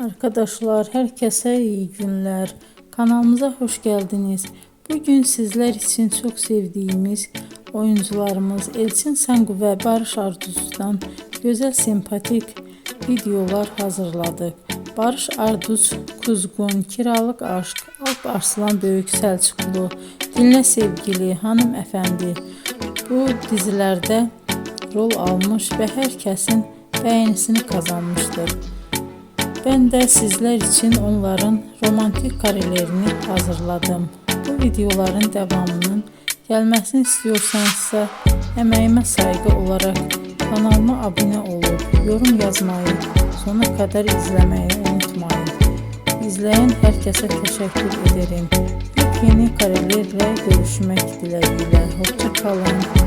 Arkadaşlar, herkese iyi günler. Kanalımıza hoş geldiniz. Bugün sizler için çok sevdiğimiz oyuncularımız Elçin Sangu ve Barış Arduç'dan güzel sempatik videolar hazırladık. Barış Arduç, Kuzgun, Kiralık Aşk, Alp Arslan Böyük Selçuklu, Dinle Sevgili, Hanımefendi bu dizilerde rol almış ve herkesin beğenisini kazanmıştır. Ben de sizler için onların romantik karelerini hazırladım. Bu videoların devamının gelmesini istiyorsanızsa emeğime saygı olarak kanalıma abone olup yorum yazmayı, sona kadar izlemeyi unutmayın. İzleyen herkese teşekkür ederim. Yeni karelerle görüşmek dileğiyle. Hoşça kalın.